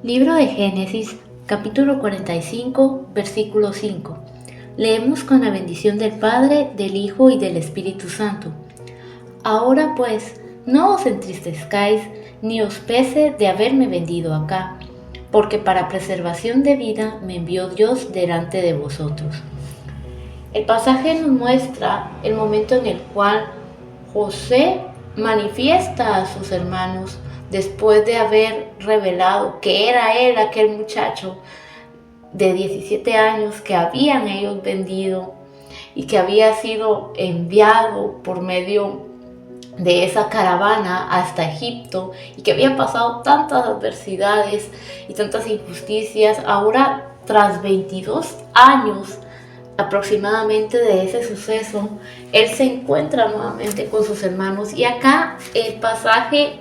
Libro de Génesis, capítulo 45, versículo 5. Leemos con la bendición del Padre, del Hijo y del Espíritu Santo. Ahora pues, no os entristezcáis, ni os pese de haberme vendido acá, porque para preservación de vida me envió Dios delante de vosotros. El pasaje nos muestra el momento en el cual José manifiesta a sus hermanos después de haber revelado que era él aquel muchacho de 17 años que habían ellos vendido y que había sido enviado por medio de esa caravana hasta Egipto y que había pasado tantas adversidades y tantas injusticias. Ahora, tras 22 años aproximadamente de ese suceso, él se encuentra nuevamente con sus hermanos. Y acá el pasaje,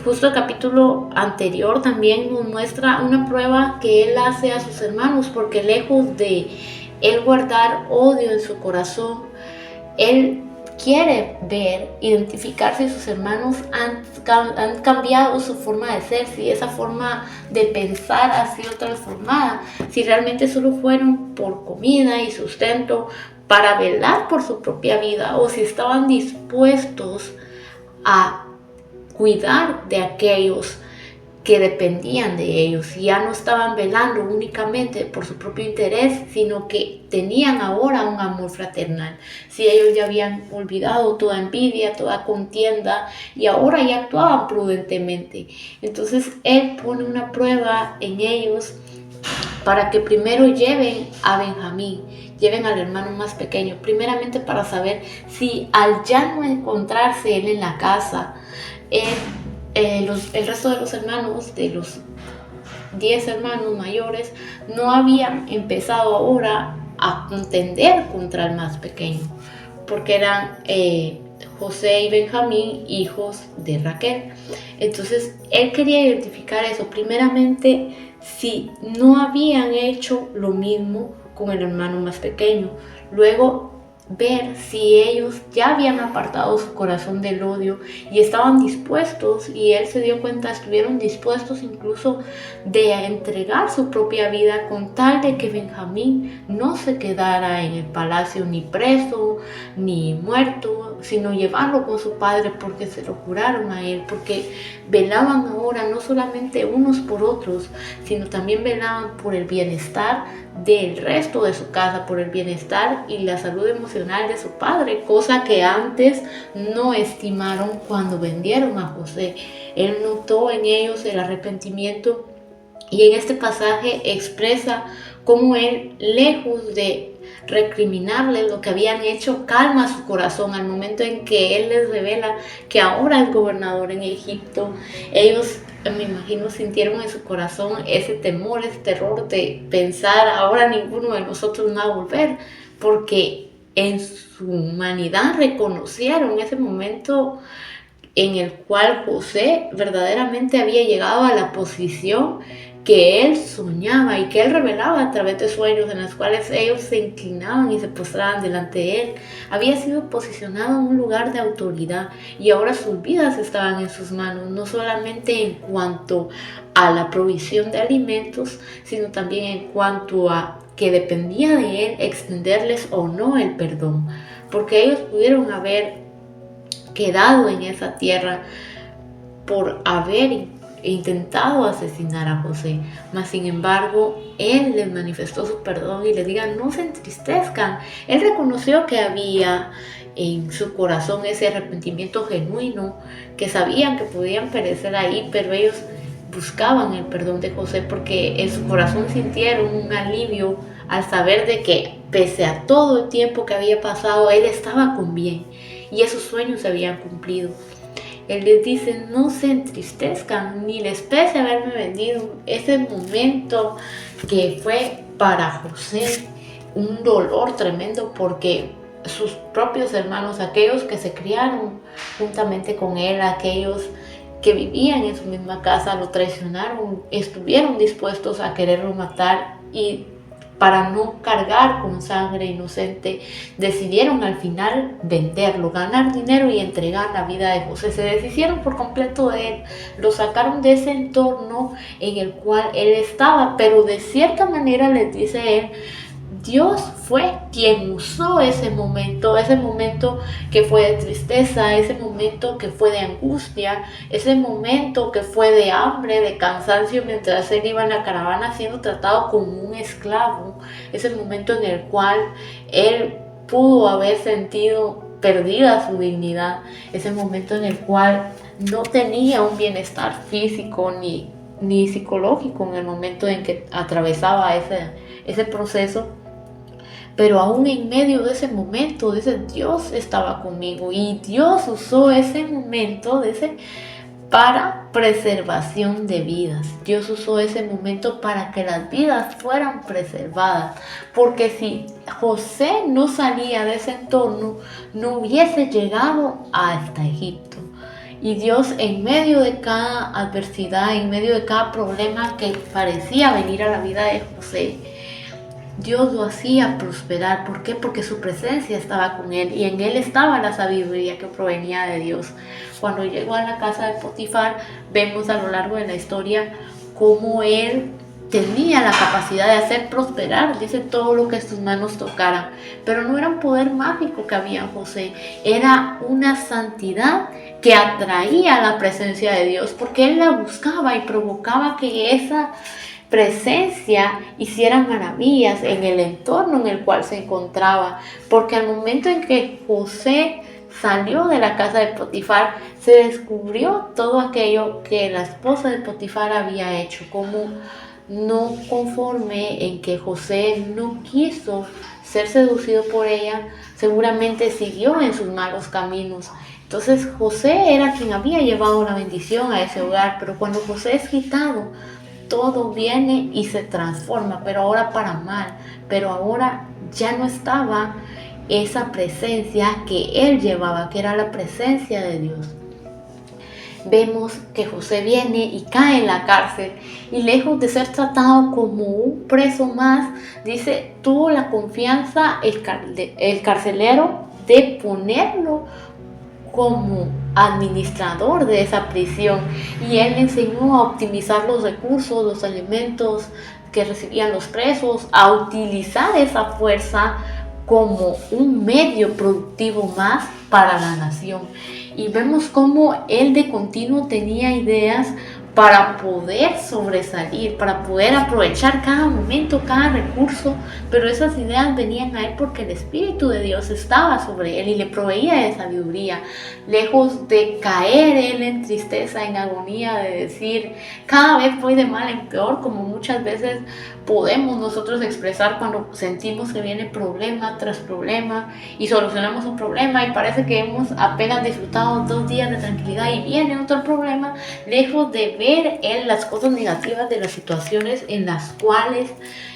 justo el capítulo anterior, también nos muestra una prueba que él hace a sus hermanos, porque lejos de él guardar odio en su corazón, él quiere identificar si sus hermanos han cambiado su forma de ser, si esa forma de pensar ha sido transformada, si realmente solo fueron por comida y sustento para velar por su propia vida, o si estaban dispuestos a cuidar de aquellos que dependían de ellos, y ya no estaban velando únicamente por su propio interés, sino que tenían ahora un amor fraternal. Si ellos ya habían olvidado toda envidia, toda contienda, y ahora ya actuaban prudentemente. Entonces él pone una prueba en ellos para que primero lleven a Benjamín, lleven al hermano más pequeño, primeramente para saber si al ya no encontrarse él en la casa, el resto de los hermanos, de los 10 hermanos mayores, no habían empezado ahora a contender contra el más pequeño, porque eran José y Benjamín, hijos de Raquel. Entonces él quería identificar eso, primeramente si no habían hecho lo mismo con el hermano más pequeño, luego ver si ellos ya habían apartado su corazón del odio y estaban dispuestos, y él se dio cuenta, estuvieron dispuestos incluso de entregar su propia vida con tal de que Benjamín no se quedara en el palacio ni preso ni muerto, sino llevarlo con su padre, porque se lo juraron a él, porque velaban ahora no solamente unos por otros, sino también velaban por el bienestar del resto de su casa, por el bienestar y la salud emocional de su padre, cosa que antes no estimaron cuando vendieron a José. Él notó en ellos el arrepentimiento, y en este pasaje expresa cómo él, lejos de recriminarles lo que habían hecho, calma su corazón al momento en que él les revela que ahora es gobernador en Egipto. Ellos, me imagino, sintieron en su corazón ese temor, ese terror de pensar: ahora ninguno de nosotros va a volver, porque en su humanidad reconocieron ese momento en el cual José verdaderamente había llegado a la posición que él soñaba y que él revelaba a través de sueños en los cuales ellos se inclinaban y se postraban delante de él. Había sido posicionado en un lugar de autoridad, y ahora sus vidas estaban en sus manos, no solamente en cuanto a la provisión de alimentos, sino también en cuanto a que dependía de él extenderles o no el perdón, porque ellos pudieron haber quedado en esa tierra por haber intentado asesinar a José, mas sin embargo él les manifestó su perdón y les diga: no se entristezcan. Él reconoció que había en su corazón ese arrepentimiento genuino, que sabían que podían perecer ahí, pero ellos buscaban el perdón de José, porque en su corazón sintieron un alivio al saber de que pese a todo el tiempo que había pasado, él estaba con bien y esos sueños se habían cumplido. Él les dice: no se entristezcan, ni les pese haberme vendido. Ese momento que fue para José un dolor tremendo, porque sus propios hermanos, aquellos que se criaron juntamente con él, aquellos que vivían en su misma casa lo traicionaron, estuvieron dispuestos a quererlo matar, y para no cargar con sangre inocente, decidieron al final venderlo, ganar dinero y entregar la vida de José. Se deshicieron por completo de él, lo sacaron de ese entorno en el cual él estaba, pero de cierta manera les dice él, Dios fue quien usó ese momento que fue de tristeza, ese momento que fue de angustia, ese momento que fue de hambre, de cansancio, mientras él iba en la caravana siendo tratado como un esclavo, ese momento en el cual él pudo haber sentido perdida su dignidad, ese momento en el cual no tenía un bienestar físico ni psicológico en el momento en que atravesaba ese proceso. Pero aún en medio de ese momento, dice, Dios estaba conmigo, y Dios usó ese momento para preservación de vidas. Dios usó ese momento para que las vidas fueran preservadas, porque si José no salía de ese entorno, no hubiese llegado hasta Egipto. Y Dios, en medio de cada adversidad, en medio de cada problema que parecía venir a la vida de José, Dios lo hacía prosperar. ¿Por qué? Porque su presencia estaba con él, y en él estaba la sabiduría que provenía de Dios. Cuando llegó a la casa de Potifar, vemos a lo largo de la historia cómo él tenía la capacidad de hacer prosperar, dice, todo lo que sus manos tocaran. Pero no era un poder mágico que había en José, era una santidad que atraía la presencia de Dios, porque él la buscaba y provocaba que esa presencia hiciera maravillas en el entorno en el cual se encontraba. Porque al momento en que José salió de la casa de Potifar, se descubrió todo aquello que la esposa de Potifar había hecho, como no conforme en que José no quiso ser seducido por ella, seguramente siguió en sus malos caminos. Entonces José era quien había llevado la bendición a ese hogar, pero cuando José es quitado, todo viene y se transforma, pero ahora para mal. Pero ahora ya no estaba esa presencia que él llevaba, que era la presencia de Dios. Vemos que José viene y cae en la cárcel, y lejos de ser tratado como un preso más, dice, tuvo la confianza el carcelero de ponerlo como administrador de esa prisión, y él le enseñó a optimizar los recursos, los alimentos que recibían los presos, a utilizar esa fuerza como un medio productivo más para la nación. Y vemos cómo él de continuo tenía ideas para poder sobresalir, para poder aprovechar cada momento, cada recurso, pero esas ideas venían a él porque el Espíritu de Dios estaba sobre él y le proveía de sabiduría. Lejos de caer él en tristeza, en agonía, de decir, cada vez voy de mal en peor, como muchas veces podemos nosotros expresar cuando sentimos que viene problema tras problema y solucionamos un problema y parece que hemos apenas disfrutado 2 días de tranquilidad y viene otro problema. Lejos de ver él las cosas negativas de las situaciones en las cuales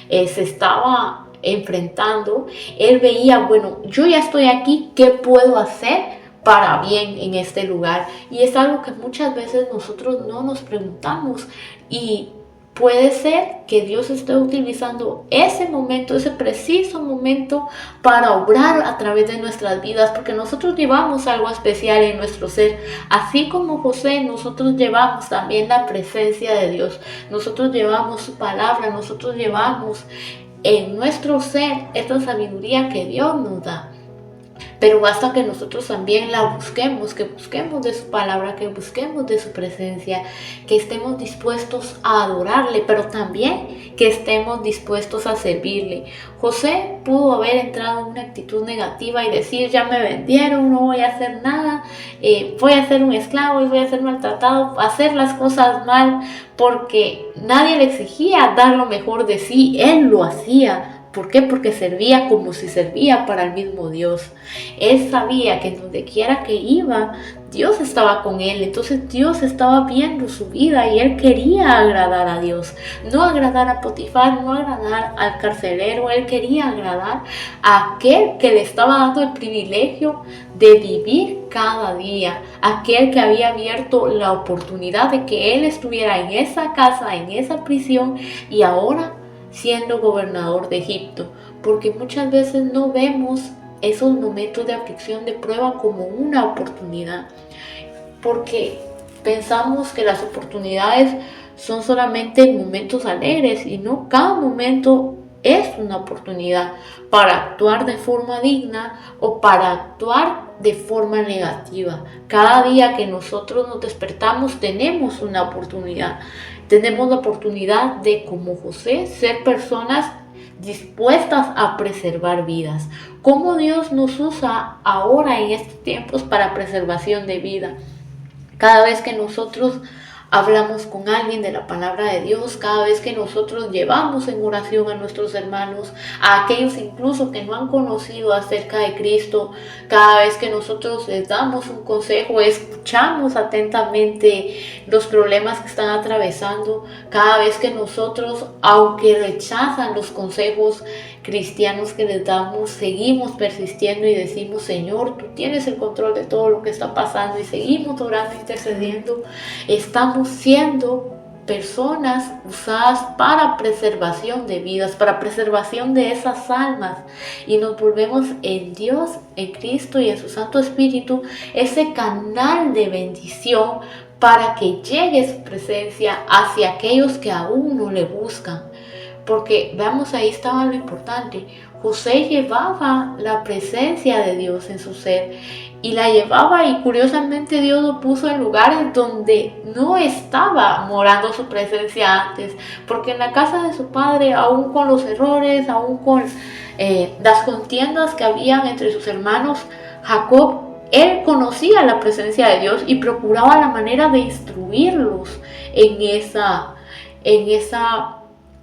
se estaba enfrentando, él veía, bueno, yo ya estoy aquí, ¿qué puedo hacer para bien en este lugar? Y es algo que muchas veces nosotros no nos preguntamos, y puede ser que Dios esté utilizando ese momento, ese preciso momento, para obrar a través de nuestras vidas, porque nosotros llevamos algo especial en nuestro ser. Así como José, nosotros llevamos también la presencia de Dios, nosotros llevamos su palabra, nosotros llevamos en nuestro ser esta sabiduría que Dios nos da. Pero basta que nosotros también la busquemos, que busquemos de su palabra, que busquemos de su presencia, que estemos dispuestos a adorarle, pero también que estemos dispuestos a servirle. José pudo haber entrado en una actitud negativa y decir, ya me vendieron, no voy a hacer nada, voy a ser un esclavo y voy a ser maltratado, hacer las cosas mal, porque nadie le exigía dar lo mejor de sí, él lo hacía ¿Por qué? Porque servía como si servía para el mismo Dios. Él sabía que donde quiera que iba, Dios estaba con él. Entonces Dios estaba viendo su vida y él quería agradar a Dios. No agradar a Potifar, no agradar al carcelero. Él quería agradar a aquel que le estaba dando el privilegio de vivir cada día. Aquel que había abierto la oportunidad de que él estuviera en esa casa, en esa prisión, y ahora siendo gobernador de Egipto, porque muchas veces no vemos esos momentos de aflicción, de prueba, como una oportunidad, porque pensamos que las oportunidades son solamente momentos alegres, y no, cada momento es una oportunidad para actuar de forma digna o para actuar de forma negativa. Cada día que nosotros nos despertamos tenemos una oportunidad. Tenemos la oportunidad de, como José, ser personas dispuestas a preservar vidas. ¿Cómo Dios nos usa ahora en estos tiempos para preservación de vida? Cada vez que nosotros hablamos con alguien de la palabra de Dios, cada vez que nosotros llevamos en oración a nuestros hermanos, a aquellos incluso que no han conocido acerca de Cristo, cada vez que nosotros les damos un consejo, escuchamos atentamente los problemas que están atravesando, cada vez que nosotros, aunque rechazan los consejos cristianos que les damos, seguimos persistiendo y decimos: Señor, tú tienes el control de todo lo que está pasando, y seguimos orando, intercediendo, estamos siendo personas usadas para preservación de vidas, para preservación de esas almas, y nos volvemos en Dios, en Cristo y en su Santo Espíritu ese canal de bendición para que llegue su presencia hacia aquellos que aún no le buscan. Porque veamos, ahí estaba lo importante. José llevaba la presencia de Dios en su ser, y la llevaba, y curiosamente Dios lo puso en lugares donde no estaba morando su presencia antes, porque en la casa de su padre, aún con los errores, aún con las contiendas que habían entre sus hermanos, Jacob, él conocía la presencia de Dios y procuraba la manera de instruirlos en esa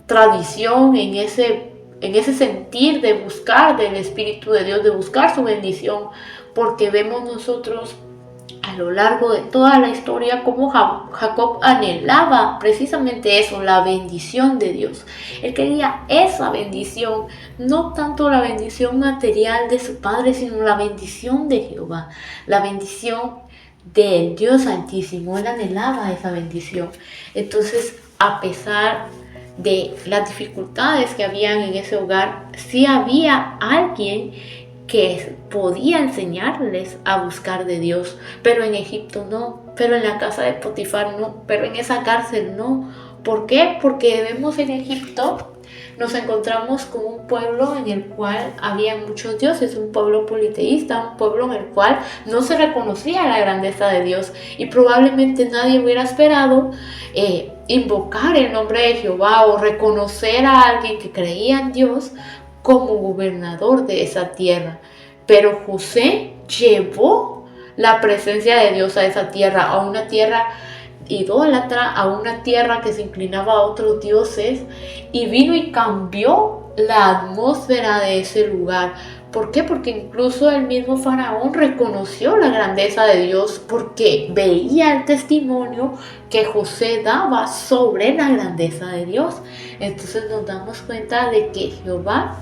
tradición, en ese sentir de buscar del Espíritu de Dios, de buscar su bendición, porque vemos nosotros a lo largo de toda la historia cómo Jacob anhelaba precisamente eso, la bendición de Dios. Él quería esa bendición, no tanto la bendición material de su padre, sino la bendición de Jehová, la bendición del Dios Altísimo. Él anhelaba esa bendición. Entonces, a pesar de las dificultades que habían en ese hogar, sí había alguien que podía enseñarles a buscar de Dios, pero en Egipto no, pero en la casa de Potifar no, pero en esa cárcel no. ¿Por qué? Porque vemos en Egipto, nos encontramos con un pueblo en el cual había muchos dioses, un pueblo politeísta, un pueblo en el cual no se reconocía la grandeza de Dios, y probablemente nadie hubiera esperado invocar el nombre de Jehová o reconocer a alguien que creía en Dios como gobernador de esa tierra. Pero José llevó la presencia de Dios a esa tierra, a una tierra idólatra, a una tierra que se inclinaba a otros dioses, y vino y cambió la atmósfera de ese lugar. ¿Por qué? Porque incluso el mismo faraón reconoció la grandeza de Dios, porque veía el testimonio que José daba sobre la grandeza de Dios. Entonces nos damos cuenta de que Jehová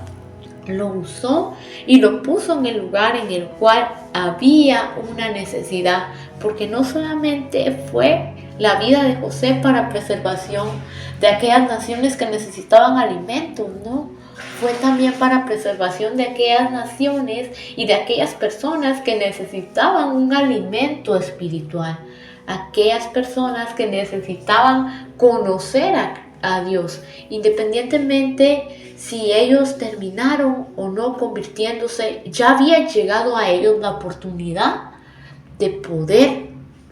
lo usó y lo puso en el lugar en el cual había una necesidad, porque no solamente fue la vida de José para preservación de aquellas naciones que necesitaban alimentos, no, fue también para preservación de aquellas naciones y de aquellas personas que necesitaban un alimento espiritual, aquellas personas que necesitaban conocer a Dios, independientemente si ellos terminaron o no convirtiéndose, ya había llegado a ellos la oportunidad de poder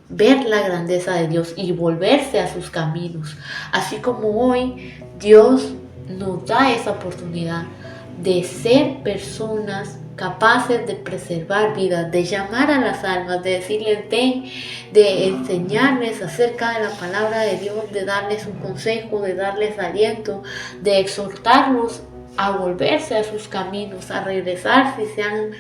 ver la grandeza de Dios y volverse a sus caminos. Así como hoy Dios nos da esa oportunidad de ser personas capaces de preservar vidas, de llamar a las almas, de decirles ven, de enseñarles acerca de la palabra de Dios, de darles un consejo, de darles aliento, de exhortarlos a volverse a sus caminos, a regresar si se han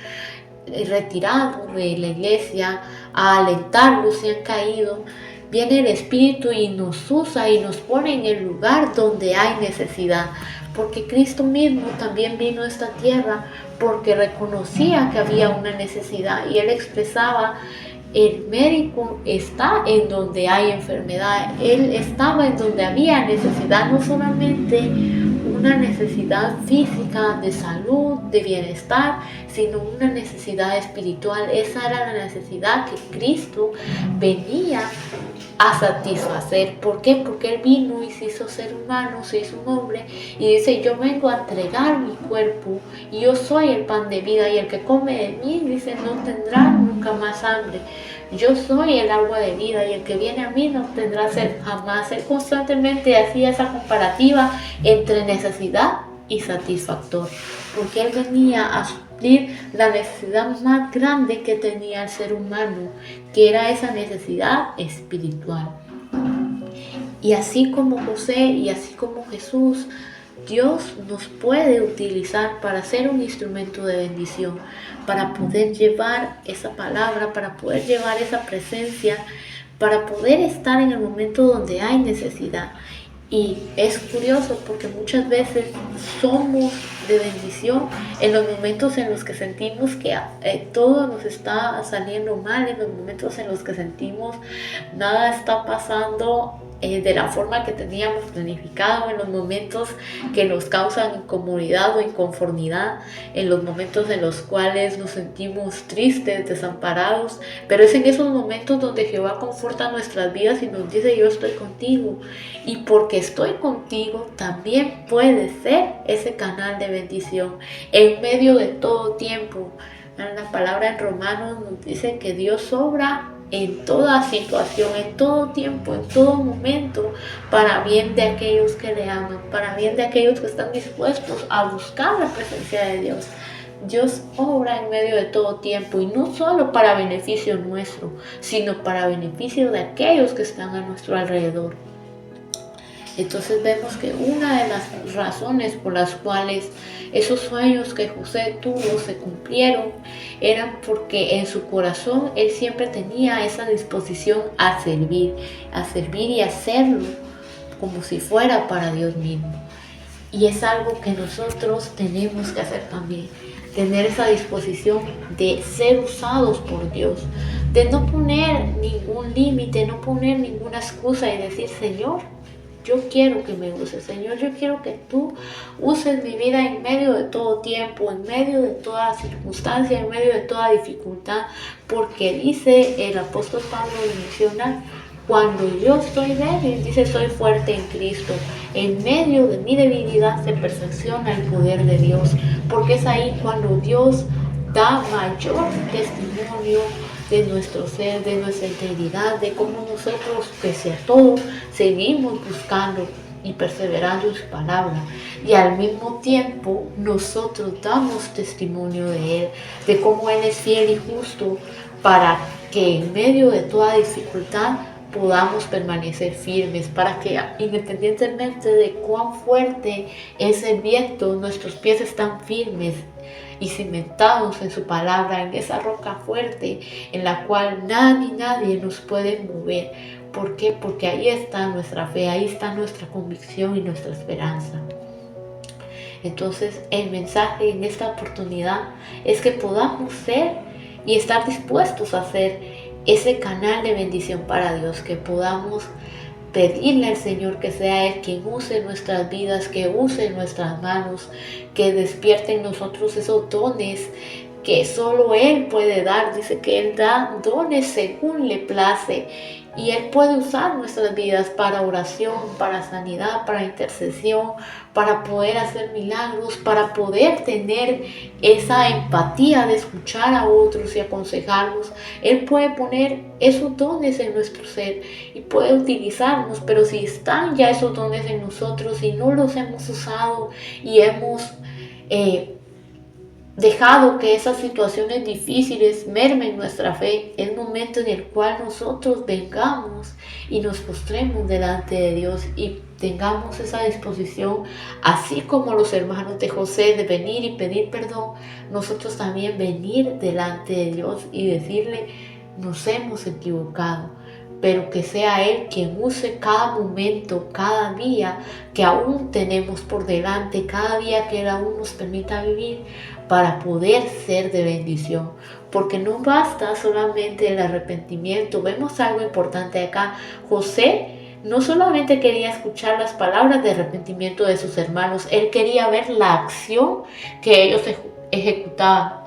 retirado de la iglesia, a alentarlos si han caído. Viene el Espíritu y nos usa y nos pone en el lugar donde hay necesidad, porque Cristo mismo también vino a esta tierra porque reconocía que había una necesidad y Él expresaba: el médico está en donde hay enfermedad. Él estaba en donde había necesidad, no solamente una necesidad física de salud, de bienestar, sino una necesidad espiritual. Esa era la necesidad que Cristo venía a satisfacer. ¿Por qué? Porque Él vino y se hizo ser humano, se hizo un hombre y dice: yo vengo a entregar mi cuerpo y yo soy el pan de vida, y el que come de mí, dice, no tendrá nunca más hambre. Yo soy el agua de vida y el que viene a mí no tendrá sed jamás. Él constantemente hacía esa comparativa entre necesidad y satisfactor, porque Él venía a suplir la necesidad más grande que tenía el ser humano, que era esa necesidad espiritual. Y así como José y así como Jesús, Dios nos puede utilizar para ser un instrumento de bendición, para poder llevar esa palabra, para poder llevar esa presencia, para poder estar en el momento donde hay necesidad. Y es curioso porque muchas veces somos de bendición en los momentos en los que sentimos que todo nos está saliendo mal, en los momentos en los que sentimos nada está pasando de la forma que teníamos planificado, en los momentos que nos causan incomodidad o inconformidad, en los momentos en los cuales nos sentimos tristes, desamparados. Pero es en esos momentos donde Jehová conforta nuestras vidas y nos dice: yo estoy contigo, y porque estoy contigo también puede ser ese canal de bendición en medio de todo tiempo. La palabra en Romanos nos dice que Dios obra en toda situación, en todo tiempo, en todo momento, para bien de aquellos que le aman, para bien de aquellos que están dispuestos a buscar la presencia de Dios. Dios obra en medio de todo tiempo, y no solo para beneficio nuestro, sino para beneficio de aquellos que están a nuestro alrededor. Entonces vemos que una de las razones por las cuales esos sueños que José tuvo se cumplieron eran porque en su corazón él siempre tenía esa disposición a servir y hacerlo como si fuera para Dios mismo. Y es algo que nosotros tenemos que hacer también, tener esa disposición de ser usados por Dios, de no poner ningún límite, no poner ninguna excusa y decir: Señor, yo quiero que me uses, Señor, yo quiero que tú uses mi vida en medio de todo tiempo, en medio de toda circunstancia, en medio de toda dificultad, porque dice el apóstol Pablo, y menciona: cuando yo estoy débil, dice, soy fuerte en Cristo. En medio de mi debilidad se perfecciona el poder de Dios, porque es ahí cuando Dios da mayor testimonio de nuestro ser, de nuestra integridad, de cómo nosotros, pese a todo, seguimos buscando y perseverando en su palabra. Y al mismo tiempo nosotros damos testimonio de Él, de cómo Él es fiel y justo, para que en medio de toda dificultad podamos permanecer firmes, para que independientemente de cuán fuerte es el viento, nuestros pies están firmes y cimentados en su palabra, en esa roca fuerte en la cual nadie nos puede mover. ¿Por qué? Porque ahí está nuestra fe, ahí está nuestra convicción y nuestra esperanza. Entonces el mensaje en esta oportunidad es que podamos ser y estar dispuestos a ser ese canal de bendición para Dios, que podamos pedirle al Señor que sea Él quien use nuestras vidas, que use nuestras manos, que despierte en nosotros esos dones que solo Él puede dar. Dice que Él da dones según le place, y Él puede usar nuestras vidas para oración, para sanidad, para intercesión, para poder hacer milagros, para poder tener esa empatía de escuchar a otros y aconsejarlos. Él puede poner esos dones en nuestro ser y puede utilizarnos, pero si están ya esos dones en nosotros y no los hemos usado y hemos dejado que esas situaciones difíciles mermen nuestra fe, es momento en el cual nosotros vengamos y nos postremos delante de Dios y tengamos esa disposición, así como los hermanos de José, de venir y pedir perdón, nosotros también venir delante de Dios y decirle, nos hemos equivocado, pero que sea Él quien use cada momento, cada día que aún tenemos por delante, cada día que Él aún nos permita vivir para poder ser de bendición. Porque no basta solamente el arrepentimiento. Vemos algo importante acá. José no solamente quería escuchar las palabras de arrepentimiento de sus hermanos, él quería ver la acción que ellos ejecutaban,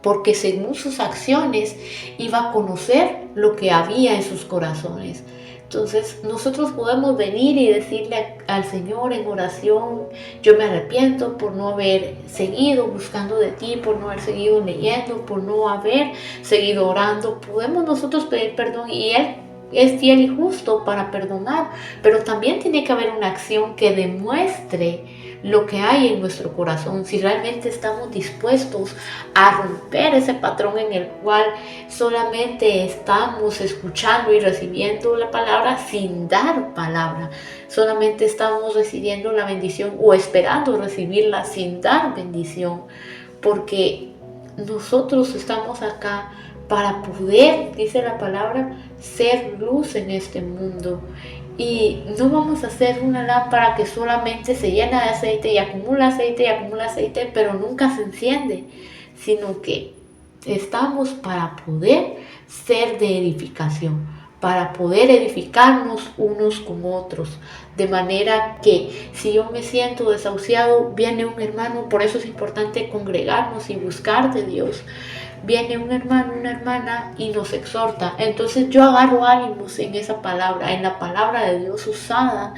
porque según sus acciones iba a conocer lo que había en sus corazones. Entonces nosotros podemos venir y decirle al Señor en oración, yo me arrepiento por no haber seguido buscando de ti, por no haber seguido leyendo, por no haber seguido orando. Podemos nosotros pedir perdón y Él es fiel y justo para perdonar, pero también tiene que haber una acción que demuestre lo que hay en nuestro corazón, si realmente estamos dispuestos a romper ese patrón en el cual solamente estamos escuchando y recibiendo la palabra sin dar palabra, solamente estamos recibiendo la bendición o esperando recibirla sin dar bendición, porque nosotros estamos acá para poder, dice la palabra, ser luz en este mundo. Y no vamos a hacer una lámpara que solamente se llena de aceite y acumula aceite, pero nunca se enciende, sino que estamos para poder ser de edificación, para poder edificarnos unos con otros, de manera que si yo me siento desahuciado, viene un hermano. Por eso es importante congregarnos y buscar de Dios. Viene un hermano, una hermana y nos exhorta. Entonces yo agarro ánimos en esa palabra, en la palabra de Dios usada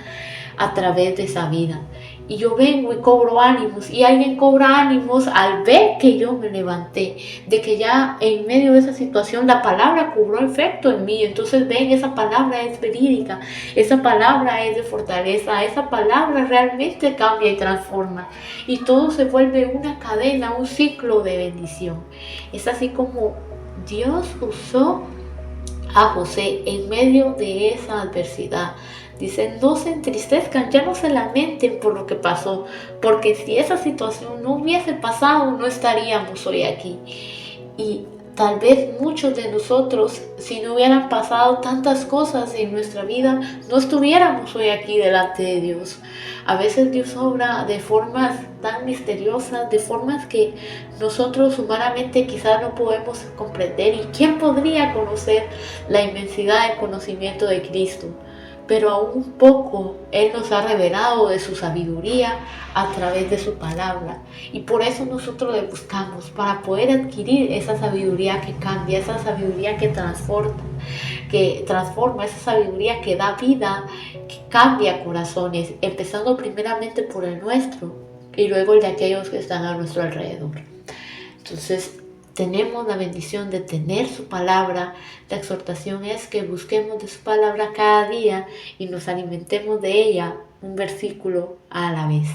a través de esa vida. Y yo vengo y cobro ánimos, y alguien cobra ánimos al ver que yo me levanté, de que ya en medio de esa situación la palabra cobró efecto en mí. Entonces ven, esa palabra es verídica, esa palabra es de fortaleza, esa palabra realmente cambia y transforma. Y todo se vuelve una cadena, un ciclo de bendición. Es así como Dios usó a José en medio de esa adversidad. Dicen, no se entristezcan, ya no se lamenten por lo que pasó, porque si esa situación no hubiese pasado, no estaríamos hoy aquí. Y tal vez muchos de nosotros, si no hubieran pasado tantas cosas en nuestra vida, no estuviéramos hoy aquí delante de Dios. A veces Dios obra de formas tan misteriosas, de formas que nosotros humanamente quizás no podemos comprender. ¿Y quién podría conocer la inmensidad del conocimiento de Cristo? Pero aún poco Él nos ha revelado de su sabiduría a través de su palabra. Y por eso nosotros le buscamos, para poder adquirir esa sabiduría que cambia, esa sabiduría que transforma, esa sabiduría que da vida, que cambia corazones, empezando primeramente por el nuestro y luego el de aquellos que están a nuestro alrededor. Entonces, tenemos la bendición de tener su palabra. La exhortación es que busquemos de su palabra cada día y nos alimentemos de ella un versículo a la vez.